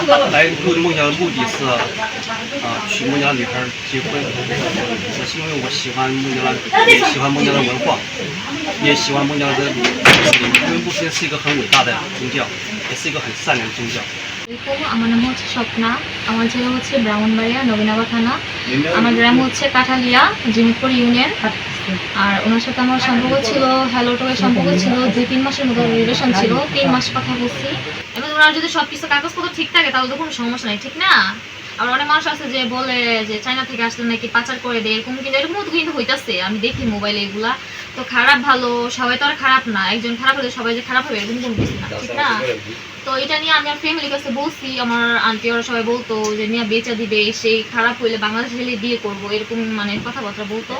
来梦想的目的是娶孟加拉女孩结婚，是因为我喜欢孟加拉，也喜欢孟加拉文化，也喜欢孟加拉的穆斯林，因为穆斯林是一个很伟大的宗教，也是一个很善良的宗教。আমার নাম হচ্ছে স্বপ্না, আমার জেলা হচ্ছে ব্রাহ্মণবাড়িয়া নবীনগর থানা, আমার গ্রাম হচ্ছে কাঠালিয়া জিমিতপুর ইউনিয়ন। আর ওনার সাথে আমার সম্পর্ক ছিল হ্যালো টকের সম্পর্ক ছিল 2-3 মাসের মতো রিলেশন ছিল, 3 মাস কথা বলছি। এবার ওনার যদি সবকিছু কাগজপত্র ঠিক থাকে তাহলে তো কোনো সমস্যা নেই, ঠিক না? আবার অনেক মানুষ আছে যে বলে যে চায়না থেকে আসলে নাকি পাচার করে দেয়, এরকম কিন্তু হইতাছে, আমি দেখি মোবাইলে এগুলা। তো খারাপ ভালো সবাই তো আর খারাপ না, একজন খারাপ হলে সবাই যে খারাপ হবে এরকম কোনো কিছু না, ঠিক না? তো এটা নিয়ে আমি আমার ফ্যামিলির কাছে বলছি, আমার আন্টি ওরা সবাই বলতো যে নিয়ে বেচা দিবে, সেই খারাপ হইলে বাংলাদেশ হলে বিয়ে করবো, এরকম মানে কথাবার্তা বলতো।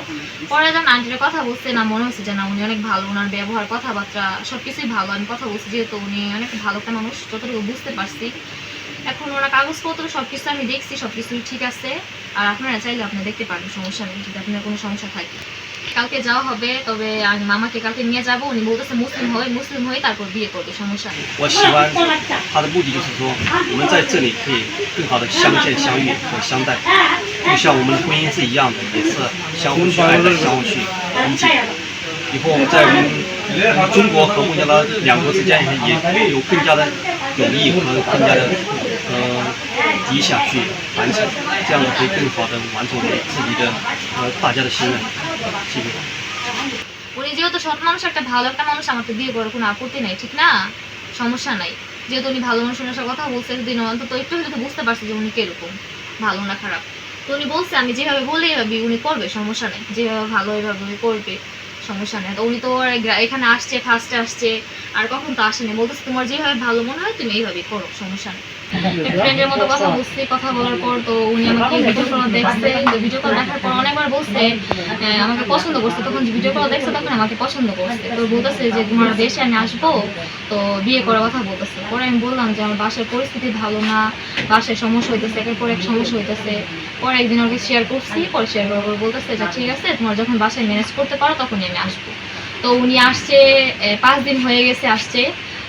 পরে যখন আন্টির কথা বলছে না, মনে হচ্ছে যে না উনি অনেক ভালো, ওনার ব্যবহার কথাবার্তা সবকিছুই ভালো। আমি কথা বলছি যেহেতু উনি অনেক ভালো একটা মানুষ, যতটুকু বুঝতে পারছি। এখন ওনার কাগজপত্র সবকিছু আমি দেখছি, সবকিছুই ঠিক আছে। আর আপনারা চাইলে আপনি দেখতে পারবেন, সমস্যা নেই যদি আপনার কোনো সমস্যা থাকে। কালকে যাওয়া হবে, তবে আমি মামাকে কালকে নিয়ে যাবো, উনি বলতেছে মুসলিম হয়ে তারপর বিয়ে করবে, সমস্যা নেই।我喜欢他的目的就是说，我们在这里可以更好的相见相遇和相待，就像我们的婚姻是一样的，也是相互去爱的，相互去理解。以后我们在我们中国和孟加拉两国之间也有更加的友谊和更加的理想去完成，这样子可以更好的完成我们自己的大家的心愿。谢谢。উনি যেহেতু সৎ মানুষ, একটা ভালো একটা মানুষ, আমাকে বিয়ে করার কোনো আপত্তি নেই, ঠিক না? সমস্যা নাই। যেহেতু উনি ভালো মানুষের সাথে কথা বলছে, এতদিন অন্তত একটু হলে তো বুঝতে পারছি যে উনি কিরকম, ভালো না খারাপ। তো উনি বলছে আমি যেভাবে বলি এভাবে উনি করবে, সমস্যা নেই, যেভাবে ভালো এভাবে করবে, সমস্যা নেই। তো উনি তো এখানে আসছে, ফার্স্টে আসছে, আর কখন তো আসেনি, বলতেছে তোমার যেভাবে ভালো মনে হয় তুমি এইভাবেই করো, সমস্যা নেই। ফ্রেন্ডের মতো কথা বলছি, কথা বলার পর তো উনি আমাকে ভিডিও কল দেখছে, ভিডিও কল দেখার পর অনেকবার বলছে আমাকে পছন্দ করছে, তখন ভিডিও কল দেখছে তখন আমাকে পছন্দ করছে। তো বলতেছে যে তোমার দেশে আমি আসবো, তো বিয়ে করার কথা বলতেছে। পরে আমি বললাম যে আমার বাসার পরিস্থিতি ভালো না, বাসায় সমস্যা হইতেছে, একের পর এক সমস্যা হইতেছে। পরে একদিন ওকে শেয়ার করছি, পরে শেয়ার করার পর বলতেছে যে ঠিক আছে তোমার যখন বাসায় ম্যানেজ করতে পারো তখনই আমি আসবো। তো উনি আসছে, 5 দিন হয়ে গেছে আসছে।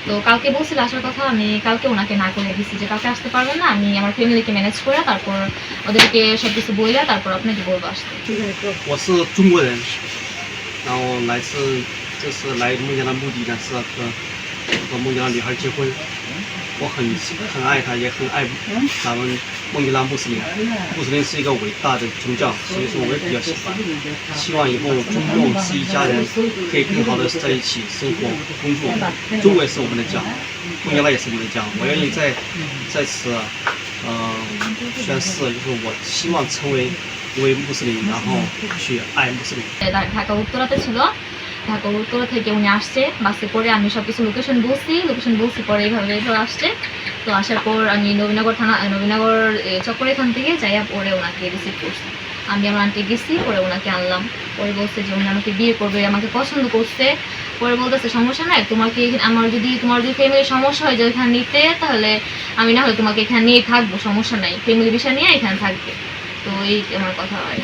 তো কালকে বলছিল আসার কথা, আমি কালকে ওনাকে না করে দিচ্ছি যে কালকে আসতে পারবেন না, আমি আমার ফ্যামিলিকে ম্যানেজ করে তারপর ওদেরকে সব কিছু বইলা তারপর আপনাকে বলবো আসতে।我是中国人，然后这次来孟加拉目的呢是和孟加拉女孩结婚。我很爱她，也很爱咱们孟加拉穆斯林。穆斯林是一个伟大的宗教，所以说我也比较喜欢。希望以后中孟是一家人，可以更好的在一起生活、工作。中国也是我们的家，孟加拉也是我们的家。我愿意在此宣誓，就是我希望成为一位穆斯林，然后去爱穆斯林。ঢাকা উত্তরাতে ছিল, ঢাকা উত্তরা থেকে উনি আসছে বাসে করে, আমি সব কিছু লোকেশন বলছি পরে এইভাবে আসছে। তো আসার পর আমি নবীনগর চক্কর এখান থেকে যাইয়া পরে ওনাকে রিসিভ করছি। আমি আমার আন্টি গেছি, পরে ওনাকে আনলাম। পরে বলছে যে উনি আমাকে বিয়ে করবে, আমাকে পছন্দ করছে। পরে বলতেছে সমস্যা নাই, তোমাকে তোমার যদি ফ্যামিলির সমস্যা হয় যে এখানে নিতে, তাহলে আমি না হলে তোমাকে এখানে নিয়ে থাকবো, সমস্যা নাই, ফ্যামিলি বিষয় নিয়ে এখানে থাকবে। তো এই আমার কথা হয়।